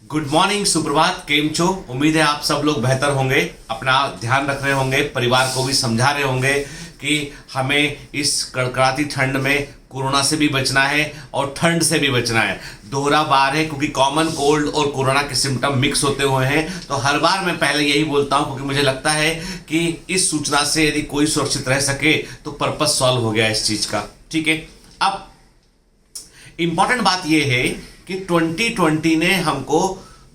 Good morning, सुप्रभात, केम छो। उम्मीद है आप सब लोग बेहतर होंगे, अपना ध्यान रख रहे होंगे, परिवार को भी समझा रहे होंगे कि हमें इस कड़कड़ाती ठंड में कोरोना से भी बचना है और ठंड से भी बचना है। दोहरा बार है क्योंकि कॉमन कोल्ड और कोरोना के सिम्टम मिक्स होते हुए हैं। तो हर बार मैं पहले यही बोलता हूं क्योंकि मुझे लगता है कि इस सूचना से यदि कोई सुरक्षित रह सके तो पर्पस सॉल्व हो गया इस चीज का। ठीक है, अब इंपॉर्टेंट बात यह है कि 2020 ने हमको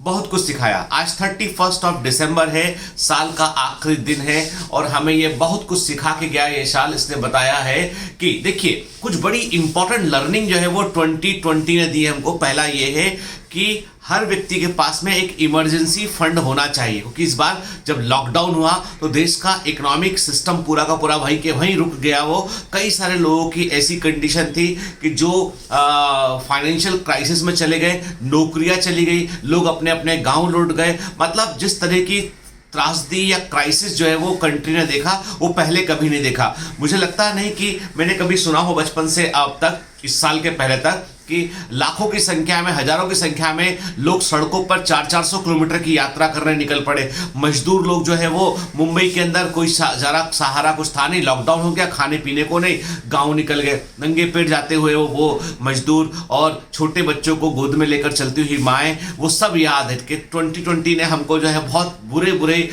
बहुत कुछ सिखाया। आज 31 ऑफ दिसंबर है, साल का आखिरी दिन है और हमें ये बहुत कुछ सिखा के गया ये साल। इसने बताया है कि देखिए कुछ बड़ी इंपॉर्टेंट लर्निंग जो है वो 2020 ने दी हमको। पहला ये है कि हर व्यक्ति के पास में एक इमरजेंसी फंड होना चाहिए, क्योंकि इस बार जब लॉकडाउन हुआ तो देश का इकोनॉमिक सिस्टम पूरा का पूरा वहीं के वहीं रुक गया। वो कई सारे लोगों की ऐसी कंडीशन थी कि जो फाइनेंशियल क्राइसिस में चले गए, नौकरियां चली गई, लोग अपने अपने गांव लौट गए। मतलब जिस तरह की त्रासदी या क्राइसिस जो है वो कंट्री ने देखा वो पहले कभी नहीं देखा। मुझे लगता नहीं कि मैंने कभी सुना हो बचपन से अब तक, इस साल के पहले तक, कि लाखों की संख्या में, हजारों की संख्या में लोग सड़कों पर 400-400 किलोमीटर की यात्रा करने निकल पड़े। मजदूर लोग जो है वो मुंबई के अंदर कोई जरा सहारा कुछ था नहीं, लॉकडाउन हो गया, खाने पीने को नहीं, गांव निकल गए नंगे पेट जाते हुए वो मजदूर और छोटे बच्चों को गोद में लेकर चलती हुई माएँ, वो सब याद है कि 2020 ने हमको जो है बहुत बुरे बुरे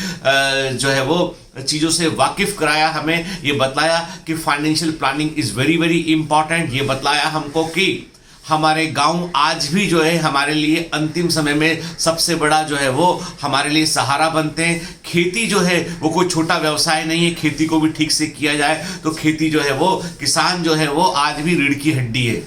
जो है वो चीज़ों से वाकिफ कराया। हमें ये बतलाया कि financial planning is very very important. ये बतलाया हमको कि हमारे गांव आज भी जो है हमारे लिए अंतिम समय में सबसे बड़ा जो है वो हमारे लिए सहारा बनते हैं। खेती जो है वो कोई छोटा व्यवसाय नहीं है, खेती को भी ठीक से किया जाए तो खेती जो है वो, किसान जो है वो आज भी रीढ़ की हड्डी है।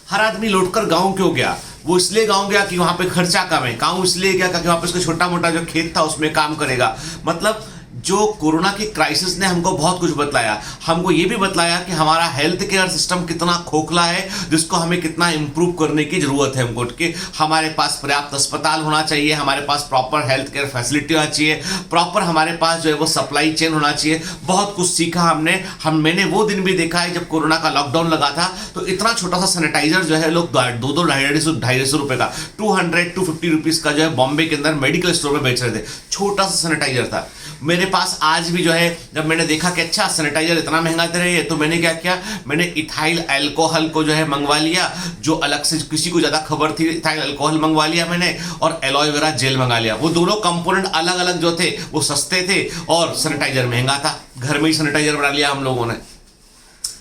हर आदमी लौटकर गांव क्यों गया? वो इसलिए गांव गया कि वहां पे खर्चा कम है। गांव इसलिए गया क्योंकि वहां पे उसका छोटा मोटा जो खेत था उसमें काम करेगा। मतलब जो कोरोना की क्राइसिस ने हमको बहुत कुछ बतलाया। हमको ये भी बतलाया कि हमारा हेल्थ केयर सिस्टम कितना खोखला है, जिसको हमें कितना इंप्रूव करने की जरूरत है हमको। कि हमारे पास पर्याप्त अस्पताल होना चाहिए, हमारे पास प्रॉपर हेल्थ केयर फैसिलिटी होना चाहिए, प्रॉपर हमारे पास जो है वो सप्लाई चेन होना चाहिए। बहुत कुछ सीखा हमने। मैंने वो दिन भी देखा है जब कोरोना का लॉकडाउन लगा था तो इतना छोटा सा सैनिटाइजर जो है लोग 200-250 रुपए का, 200-250 रुपीज का जो है बॉम्बे के अंदर मेडिकल स्टोर में बेच रहे थे। छोटा सा सैनिटाइजर था। मेरे पास आज भी जो है, जब मैंने देखा कि अच्छा सैनिटाइजर इतना महंगा दे रही है तो मैंने क्या किया, मैंने इथाइल अल्कोहल को जो है मंगवा लिया। जो अलग से किसी को ज़्यादा खबर थी, इथाइल अल्कोहल मंगवा लिया मैंने और एलोवेरा जेल मंगा लिया। वो दोनों कंपोनेंट अलग अलग जो थे वो सस्ते थे और सैनिटाइजर महंगा था। घर में ही सैनिटाइजर बना लिया हम लोगों ने।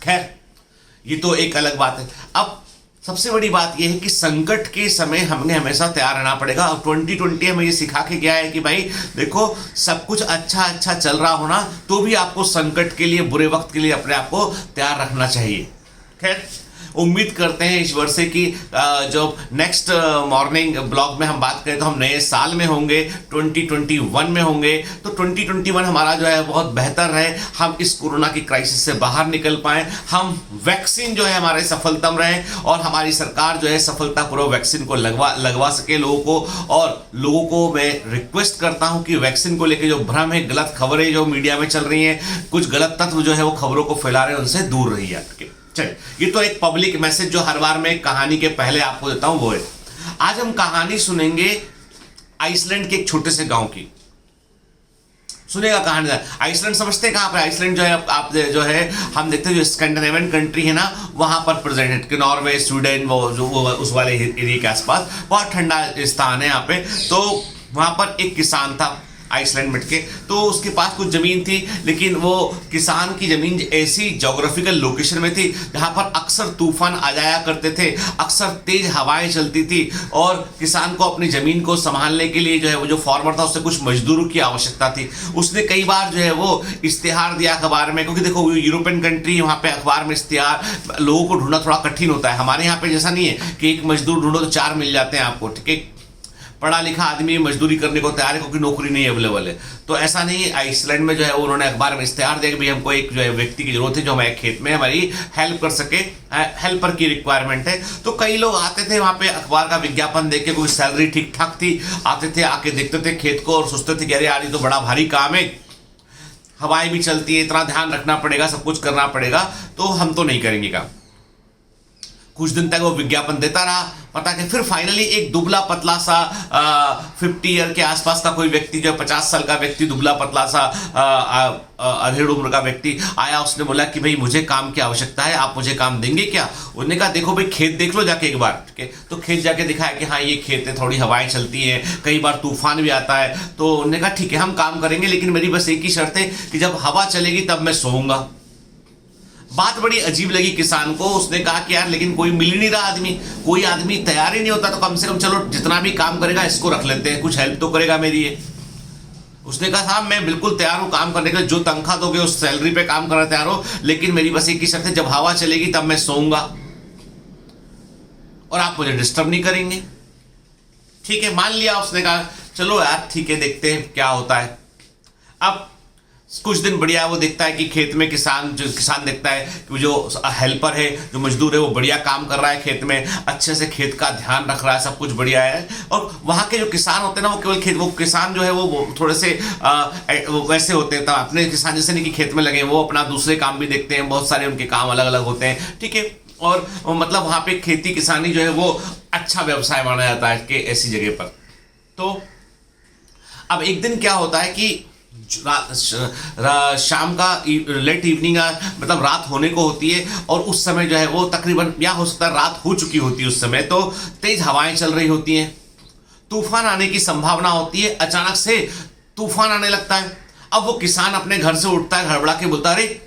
खैर ये तो एक अलग बात है। अब सबसे बड़ी बात यह है कि संकट के समय हमें हमेशा तैयार रहना पड़ेगा। और 2020 हमें ये सिखा के गया है कि भाई देखो, सब कुछ अच्छा अच्छा चल रहा होना तो भी आपको संकट के लिए, बुरे वक्त के लिए अपने आप को तैयार रखना चाहिए। खैर उम्मीद करते हैं ईश्वर से कि जो नेक्स्ट मॉर्निंग ब्लॉग में हम बात करें तो हम नए साल में होंगे, 2021 में होंगे। तो 2021 हमारा जो है बहुत बेहतर रहे, हम इस कोरोना की क्राइसिस से बाहर निकल पाएँ, हम वैक्सीन जो है हमारे सफलतम रहे और हमारी सरकार जो है सफलतापूर्वक वैक्सीन को लगवा सके लोगों को। और लोगों को मैं रिक्वेस्ट करता हूँ कि वैक्सीन को लेकर जो भ्रम है, गलत खबरें जो मीडिया में चल रही हैं, कुछ गलत तत्व जो है वो खबरों को फैला रहे हैं, उनसे दूर रहिए। चलिए, ये तो एक पब्लिक मैसेज जो हर बार मैं कहानी के पहले आपको देता हूं वो है। आज हम कहानी सुनेंगे आइसलैंड के एक छोटे से गांव की। सुनेगा कहानी। आइसलैंड समझते हैं कहां पर? आइसलैंड जो है आप जो है हम देखते हैं जो स्कैंडिनेवियन कंट्री है ना, वहां पर प्रेजेंट कि नॉर्वे, स्वीडन, वो जो उस वाले एरिया के आसपास बहुत ठंडा स्थान है यहाँ पे। तो वहां पर एक किसान था आइसलैंड मिट के, तो उसके पास कुछ ज़मीन थी, लेकिन वो किसान की ज़मीन ऐसी जोग्राफिकल लोकेशन में थी जहाँ पर अक्सर तूफान आ जाया करते थे, अक्सर तेज हवाएं चलती थी और किसान को अपनी ज़मीन को संभालने के लिए जो है वो जो फार्मर था उससे कुछ मजदूरों की आवश्यकता थी। उसने कई बार जो है वो इश्तिहार दिया अखबार में, क्योंकि देखो यूरोपियन कंट्री, वहाँ पे अखबार में इश्तिहार लोगों को ढूंढना थोड़ा कठिन होता है। हमारे यहाँ पे जैसा नहीं है कि एक मजदूर ढूंढो तो 4 मिल जाते हैं आपको। ठीक है, पढ़ा लिखा आदमी मजदूरी करने को तैयार है क्योंकि नौकरी नहीं अवेलेबल है। तो ऐसा नहीं है। आइसलैंड में जो है उन्होंने अखबार में इश्तिहार दिया कि भाई हमको एक जो है व्यक्ति की जरूरत है जो हमारे खेत में हमारी हेल्प कर सके, हेल्पर की रिक्वायरमेंट है। तो कई लोग आते थे वहाँ पे अखबार का विज्ञापन देख के, कोई सैलरी ठीक ठाक थी, आते थे, आके देखते थे खेत को और सोचते थे कि अरे यार ये तो बड़ा भारी काम है, हवाएं भी चलती है, इतना ध्यान रखना पड़ेगा, सब कुछ करना पड़ेगा, तो हम तो नहीं करेंगे काम। कुछ दिन तक वो विज्ञापन देता रहा, पता कि फिर फाइनली एक दुबला पतला सा 50 ईयर के आसपास का कोई व्यक्ति, जो 50 साल का व्यक्ति, दुबला पतला सा अधेड़ उम्र का व्यक्ति आया। उसने बोला कि भाई मुझे काम की आवश्यकता है, आप मुझे काम देंगे क्या? उन्होंने कहा देखो भाई खेत देख लो जाके एक बार, ठीक है। तो खेत जाके दिखाया कि हाँ ये खेत है, थोड़ी हवाएं चलती हैं, कई बार तूफान भी आता है। तो उन्होंने कहा ठीक है हम काम करेंगे, लेकिन मेरी बस एक ही शर्त है कि जब हवा चलेगी तब मैं सोऊंगा। बात बड़ी अजीब लगी किसान को। उसने कहा कि यार लेकिन कोई मिल ही नहीं रहा आदमी, कोई आदमी तैयार ही नहीं होता, तो कम से कम चलो जितना भी काम करेगा इसको रख लेते हैं, कुछ हेल्प तो करेगा मेरी ये। उसने कहा साहब मैं बिल्कुल तैयार हूं काम करने के लिए, जो तनख्वाह दोगे उस सैलरी पे काम करना तैयार हो, लेकिन मेरी बस एक ही शर्त है, जब हवा चलेगी तब मैं सोऊंगा और आप मुझे डिस्टर्ब नहीं करेंगे। ठीक है मान लिया उसने, कहा चलो यार ठीक है देखते हैं क्या होता है। अब कुछ दिन बढ़िया वो देखता है कि खेत में किसान देखता है कि जो हेल्पर है, जो मजदूर है, वो बढ़िया काम कर रहा है खेत में, अच्छे से खेत का ध्यान रख रहा है, सब कुछ बढ़िया है। और वहाँ के जो किसान होते हैं ना, वो केवल वो किसान जो है वो थोड़े से वो वैसे होते हैं, अपने किसान जैसे नहीं कि खेत में लगे, वो अपना दूसरे काम भी देखते हैं, बहुत सारे उनके काम अलग अलग होते हैं, ठीक है। और मतलब वहाँ पे खेती किसानी जो है वो अच्छा व्यवसाय माना जाता है कि ऐसी जगह पर। तो अब एक दिन क्या होता है कि शाम का लेट इवनिंग मतलब रात होने को होती है, और उस समय जो है वो तकरीबन या हो सकता है रात हो चुकी होती है उस समय, तो तेज हवाएं चल रही होती हैं, तूफान आने की संभावना होती है। अचानक से तूफान आने लगता है। अब वो किसान अपने घर से उठता है, घबरा के बोलता है अरे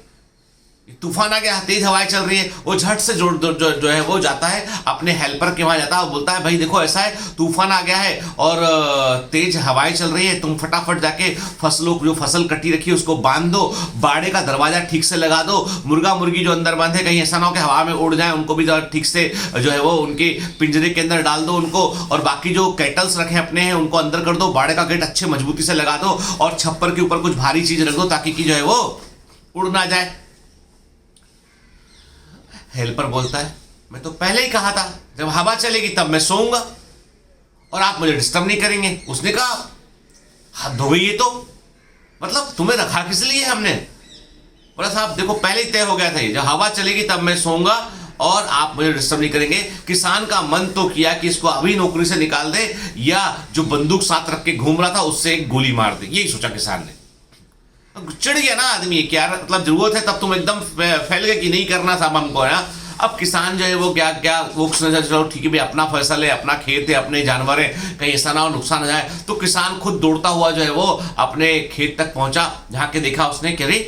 तूफान आ गया, तेज हवाएं चल रही है। वो झट से जो है वो जाता है अपने हेल्पर के वहां जाता है और बोलता है भाई देखो ऐसा है, तूफान आ गया है और तेज हवाएं चल रही है, तुम फटाफट जाके फसलों जो फसल कटी रखी है उसको बांध दो, बाड़े का दरवाजा ठीक से लगा दो, मुर्गा मुर्गी जो अंदर बांधे कहीं ऐसा ना हो कि हवा में उड़ जाए, उनको भी ठीक से जो है वो उनके पिंजरे के अंदर डाल दो उनको, और बाकी जो कैटल्स रखे अपने हैं उनको अंदर कर दो, बाड़े का गेट अच्छे मजबूती से लगा दो, और छप्पर के ऊपर कुछ भारी चीज रख दो ताकि कि जो है वो उड़ ना जाए। हेल्पर बोलता है मैं तो पहले ही कहा था जब हवा चलेगी तब मैं सोऊंगा और आप मुझे डिस्टर्ब नहीं करेंगे। उसने कहा हद हो गई ये तो, मतलब तुम्हें रखा किस लिए हमने? बोला साहब देखो पहले ही तय हो गया था ये, जब हवा चलेगी तब मैं सोऊंगा और आप मुझे डिस्टर्ब नहीं करेंगे। किसान का मन तो किया कि इसको अभी नौकरी से निकाल दे या जो बंदूक साथ रख के घूम रहा था उससे एक गोली मार दे, यही सोचा किसान ने। चिढ़ गया ना आदमी कि यार मतलब जरूरत है तब तुम एकदम फैल गए कि नहीं करना था हमको, है ना। अब किसान जो है वो क्या वो चलो ठीक है भाई अपना फसल है, अपना खेत है, अपने जानवर है, कहीं ऐसा ना हो नुकसान हो जाए। तो किसान खुद दौड़ता हुआ जो है वो अपने खेत तक पहुंचा, जहाँ के देखा उसने कि अरे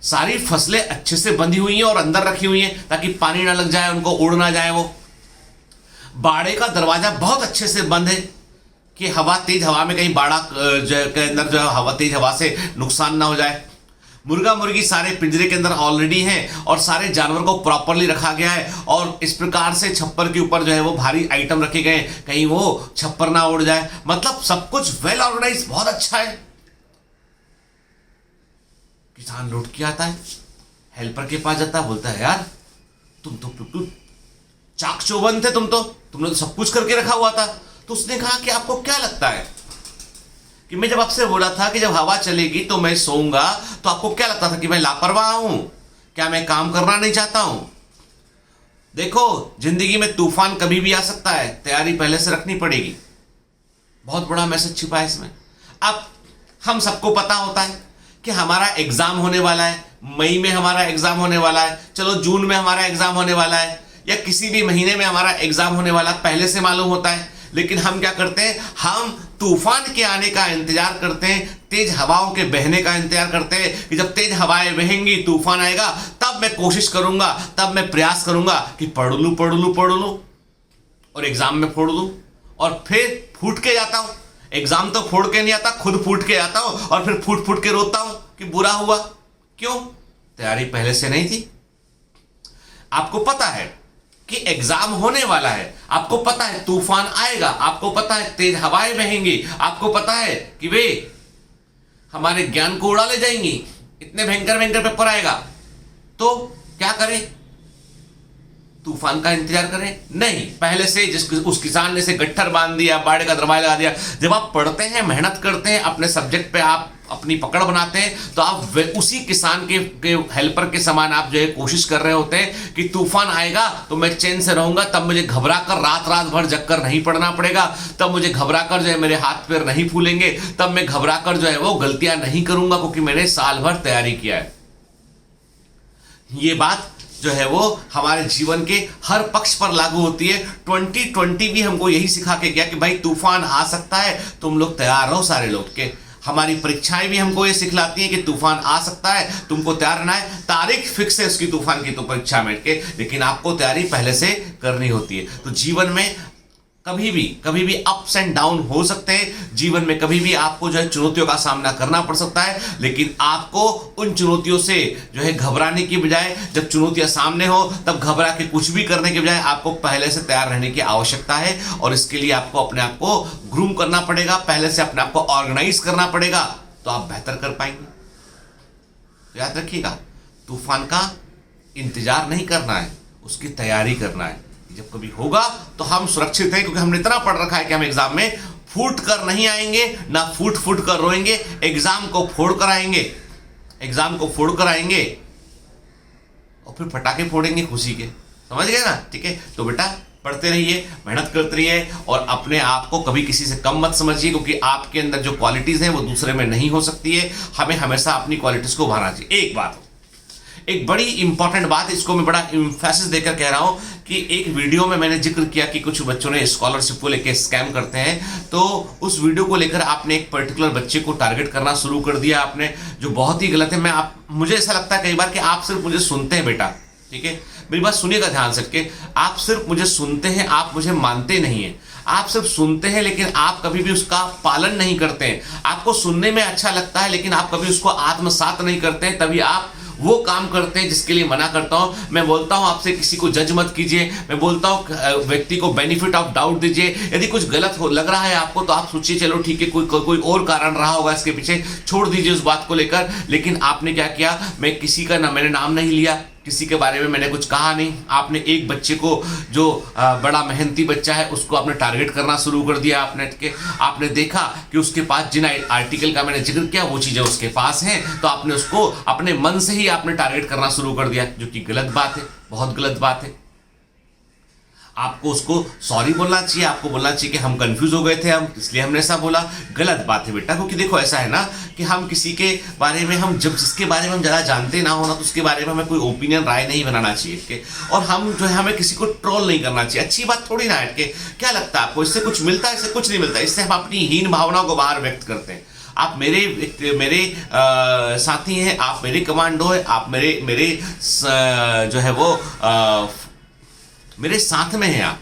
सारी फसलें अच्छे से बंधी हुई हैं और अंदर रखी हुई हैं ताकि पानी ना लग जाए, उनको उड़ ना जाए। वो बाड़े का दरवाजा बहुत अच्छे से बंद है कि तेज हवा में कहीं बाड़ा के अंदर जो है तेज हवा से नुकसान ना हो जाए। मुर्गा मुर्गी सारे पिंजरे के अंदर ऑलरेडी हैं और सारे जानवर को प्रॉपरली रखा गया है, और इस प्रकार से छप्पर के ऊपर जो है वो भारी आइटम रखे गए हैं कहीं वो छप्पर ना उड़ जाए। मतलब सब कुछ वेल ऑर्गेनाइज, बहुत अच्छा है। किसान लौट के आता है, हेल्पर के पास जाता है, बोलता है यार तुम तो चाक चौबंद थे, तुमने तो सब कुछ करके रखा हुआ था। तो उसने कहा कि आपको क्या लगता है कि मैं जब आपसे बोला था कि जब हवा चलेगी तो मैं सोऊंगा, तो आपको क्या लगता था कि मैं लापरवाह हूं? क्या मैं काम करना नहीं चाहता हूं? देखो जिंदगी में तूफान कभी भी आ सकता है, तैयारी पहले से रखनी पड़ेगी। बहुत बड़ा मैसेज छिपा है इसमें। अब हम सबको पता होता है कि हमारा एग्जाम होने वाला है, मई में हमारा एग्जाम होने वाला है, चलो जून में हमारा एग्जाम होने वाला है, या किसी भी महीने में हमारा एग्जाम होने वाला पहले से मालूम होता है। लेकिन हम क्या करते हैं, हम तूफान के आने का इंतजार करते हैं, तेज हवाओं के बहने का इंतजार करते हैं कि जब तेज हवाएं बहेंगी तूफान आएगा तब मैं कोशिश करूंगा, तब मैं प्रयास करूंगा कि पढ़ लूं और एग्जाम में फोड़ लूं, और फिर फूट के जाता हूं। एग्जाम तो फोड़ के नहीं आता, खुद फूट के आता हूं और फिर फूट के रोता हूं कि बुरा हुआ। क्यों? तैयारी पहले से नहीं थी। आपको पता है कि एग्जाम होने वाला है, आपको पता है तूफान आएगा, आपको पता है तेज हवाएं बहेंगी, आपको पता है कि वे हमारे ज्ञान को उड़ा ले जाएंगी, इतने भयंकर पेपर आएगा। तो क्या करें? तूफान का इंतजार करें? नहीं, पहले से उस किसान ने से गट्ठर बांध दिया, बाड़े का दरवाजा लगा दिया। जब आप पढ़ते हैं, मेहनत करते हैं, अपने सब्जेक्ट पे आप अपनी पकड़ बनाते हैं, तो आप उसी किसान के हेल्पर के समान आप जो है कोशिश कर रहे होते हैं कि तूफान आएगा तो मैं चैन से रहूंगा, तब मुझे घबरा कर रात रात भर जगकर नहीं पड़ना पड़ेगा, तब मुझे घबरा कर जो है मेरे हाथ पैर नहीं फूलेंगे, तब मैं घबरा कर जो है वो गलतियां नहीं करूंगा क्योंकि मैंने साल भर तैयारी किया है। ये बात जो है वो हमारे जीवन के हर पक्ष पर लागू होती है। 2020 भी हमको यही सिखा के गया कि भाई तूफान आ सकता है, तुम लोग तैयार रहो सारे लोग के। हमारी परीक्षाएं भी हमको ये सिखलाती हैं कि तूफान आ सकता है, तुमको तैयार रहना है। तारीख फिक्स है उसकी तूफान की तो परीक्षा में के, लेकिन आपको तैयारी पहले से करनी होती है। तो जीवन में कभी भी अप्स एंड डाउन हो सकते हैं, जीवन में कभी भी आपको जो है चुनौतियों का सामना करना पड़ सकता है, लेकिन आपको उन चुनौतियों से जो है घबराने की बजाय, जब चुनौतियां सामने हो तब घबरा के कुछ भी करने के बजाय आपको पहले से तैयार रहने की आवश्यकता है। और इसके लिए आपको अपने आप को ग्रूम करना पड़ेगा, पहले से अपने आप को ऑर्गेनाइज करना पड़ेगा, तो आप बेहतर कर पाएंगे। तो याद रखिएगा, तूफान का इंतजार नहीं करना है, उसकी तैयारी करना है। जब कभी होगा तो हम सुरक्षित हैं, क्योंकि हमने इतना पढ़ रखा है कि हम एग्जाम में फूट कर नहीं आएंगे, ना फूट फूट कर रोएंगे, एग्जाम को फोड़ कर आएंगे, एग्जाम को फोड़ कर आएंगे और फिर पटाखे फोड़ेंगे खुशी के। समझ गए ना? ठीक है, तो बेटा पढ़ते रहिए, मेहनत करते रहिए और अपने आप को कभी किसी से कम मत समझिए, क्योंकि आपके अंदर जो क्वालिटीज हैं वो दूसरे में नहीं हो सकती है। हमें हमेशा अपनी क्वालिटीज को उभारना चाहिए। एक बड़ी इंपॉर्टेंट बात, इसको मैं बड़ा इम्फेसिस देकर कह रहा हूं कि एक वीडियो में मैंने जिक्र किया कि कुछ बच्चों ने स्कॉलरशिप को लेकर स्कैम करते हैं, तो उस वीडियो को लेकर आपने एक पर्टिकुलर बच्चे को टारगेट करना शुरू कर दिया आपने, जो बहुत ही गलत है। मुझे ऐसा लगता है कई बार कि आप सिर्फ मुझे सुनते हैं बेटा, ठीक है, मेरी बात सुनिएगा ध्यान से के, आप सिर्फ मुझे सुनते हैं, आप मुझे मानते नहीं है। आप सिर्फ सुनते हैं लेकिन आप कभी भी उसका पालन नहीं करते हैं। आपको सुनने में अच्छा लगता है लेकिन आप कभी उसको आत्मसात नहीं करते हैं, तभी आप वो काम करते हैं जिसके लिए मना करता हूं। मैं बोलता हूं आपसे किसी को जज मत कीजिए, मैं बोलता हूं व्यक्ति को बेनिफिट ऑफ डाउट दीजिए। यदि कुछ गलत लग रहा है आपको तो आप सोचिए चलो ठीक है, कोई और कारण रहा होगा इसके पीछे, छोड़ दीजिए उस बात को लेकर। लेकिन आपने क्या किया, मैं किसी का मैंने नाम नहीं लिया, किसी के बारे में मैंने कुछ कहा नहीं, आपने एक बच्चे को जो बड़ा मेहनती बच्चा है उसको आपने टारगेट करना शुरू कर दिया। आपने देखा कि उसके पास जिन आर्टिकल का मैंने जिक्र किया वो चीजें उसके पास हैं, तो आपने उसको अपने मन से ही आपने टारगेट करना शुरू कर दिया, जो कि गलत बात है, बहुत गलत बात है। आपको उसको सॉरी बोलना चाहिए, आपको बोलना चाहिए कि हम कंफ्यूज हो गए थे, हम इसलिए हमने ऐसा बोला। गलत बात है बेटा, क्योंकि देखो ऐसा है ना कि हम किसी के बारे में, हम जब जिसके बारे में हम ज़्यादा जानते ना हो ना, तो उसके बारे में हमें कोई ओपिनियन राय नहीं बनाना चाहिए। और हम जो है हमें किसी को ट्रोल नहीं करना चाहिए, अच्छी बात थोड़ी ना है। क्या लगता है आपको इससे कुछ मिलता है? इससे कुछ नहीं मिलता, इससे हम अपनी हीन भावनाओं को बाहर व्यक्त करते हैं। आप मेरे साथी हैं, आप मेरे कमांडो हैं, आप मेरे जो है वो मेरे साथ में है आप,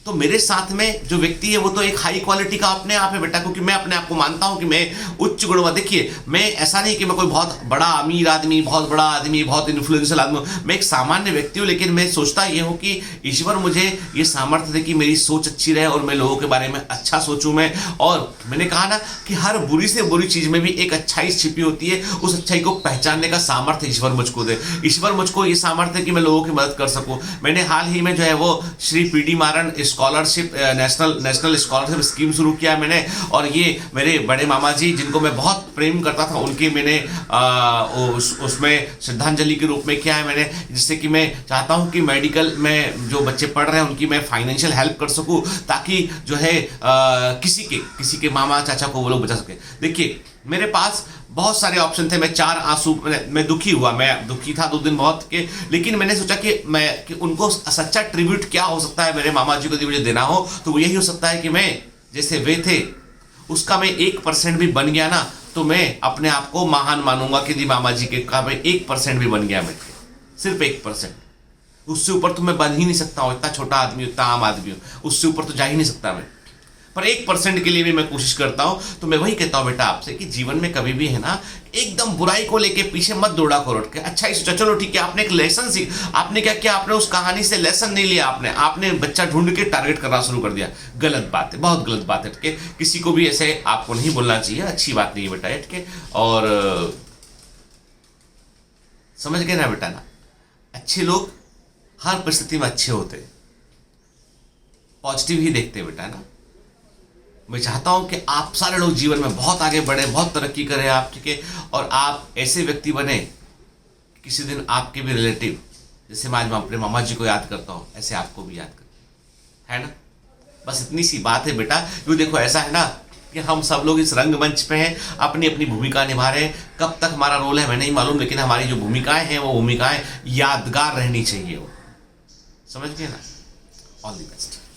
तो मेरे साथ में जो व्यक्ति है वो तो एक हाई क्वालिटी का अपने आप है बेटा, क्योंकि मैं अपने आप को मानता हूं कि मैं उच्च गुणवत्ता। देखिए, मैं ऐसा नहीं कि मैं कोई बहुत बड़ा अमीर आदमी, बहुत बड़ा आदमी, बहुत इन्फ्लुएंशियल आदमी, मैं एक सामान्य व्यक्ति हूं, लेकिन मैं सोचता ये हूं कि ईश्वर मुझे ये सामर्थ्य दे कि मेरी सोच अच्छी रहे और मैं लोगों के बारे में अच्छा सोचूं मैं। और मैंने कहा ना कि हर बुरी से बुरी चीज में भी एक अच्छाई छिपी होती है, उस अच्छाई को पहचानने का सामर्थ्य ईश्वर मुझको दे। ईश्वर मुझको ये सामर्थ्य कि मैं लोगों की मदद कर सकूं। मैंने हाल ही में जो है वो श्री पीडी मारन स्कॉलरशिप नेशनल स्कॉलरशिप स्कीम शुरू किया मैंने, और ये मेरे बड़े मामा जी जिनको मैं बहुत प्रेम करता था उनके मैंने उसमें श्रद्धांजलि के रूप में किया है मैंने, जिससे कि मैं चाहता हूं कि मेडिकल में जो बच्चे पढ़ रहे हैं उनकी मैं फाइनेंशियल हेल्प कर सकूं, ताकि जो है किसी के मामा चाचा को वो लोग बचा सके। देखिए, मेरे पास बहुत सारे ऑप्शन थे, मैं चार आंसू, मैं दुखी हुआ, मैं दुखी था 2 दिन बहुत के, लेकिन मैंने सोचा कि उनको सच्चा ट्रिब्यूट क्या हो सकता है मेरे मामा जी को यदि मुझे देना हो, तो वो यही हो सकता है कि मैं जैसे वे थे उसका मैं 1% भी बन गया ना, तो मैं अपने आप को महान मानूंगा कि मामा जी के का मैं 1% भी बन गया, मैं सिर्फ 1%, उससे ऊपर तो मैं बन ही नहीं सकता हूँ। इतना छोटा आदमी, इतना आम आदमी हूँ, उससे ऊपर तो जा ही नहीं सकता मैं, पर 1% के लिए भी मैं कोशिश करता हूं। तो मैं वही कहता हूं बेटा आपसे कि जीवन में कभी भी है ना, एकदम बुराई को लेके पीछे मत दौड़ा करो, अच्छा ही सोचा, चलो ठीक है, आपने एक लेसन सीख, आपने क्या किया, आपने उस कहानी से लेसन नहीं लिया, आपने बच्चा ढूंढ के टारगेट करना शुरू कर दिया। गलत बात है, बहुत गलत बात है। ठीक है, किसी को भी ऐसे आपको नहीं बोलना चाहिए, अच्छी बात नहीं है बेटा। ठीक है, और समझ गए ना बेटा ना, अच्छे लोग हर परिस्थिति में अच्छे होते हैं, पॉजिटिव ही देखते हैं बेटा ना। मैं चाहता हूं कि आप सारे लोग जीवन में बहुत आगे बढ़े, बहुत तरक्की करें आप, ठीक है। और आप ऐसे व्यक्ति बने किसी दिन आपके भी रिलेटिव, जैसे मैं आज अपने मामा जी को याद करता हूँ, ऐसे आपको भी याद कर, है ना। बस इतनी सी बात है बेटा। क्यों देखो ऐसा है ना कि हम सब लोग इस रंगमंच पे हैं, अपनी अपनी भूमिका निभा रहे हैं। कब तक हमारा रोल है हमें नहीं मालूम, लेकिन हमारी जो भूमिकाएं हैं वो भूमिकाएं यादगार रहनी चाहिए। वो समझ गए ना। All the best.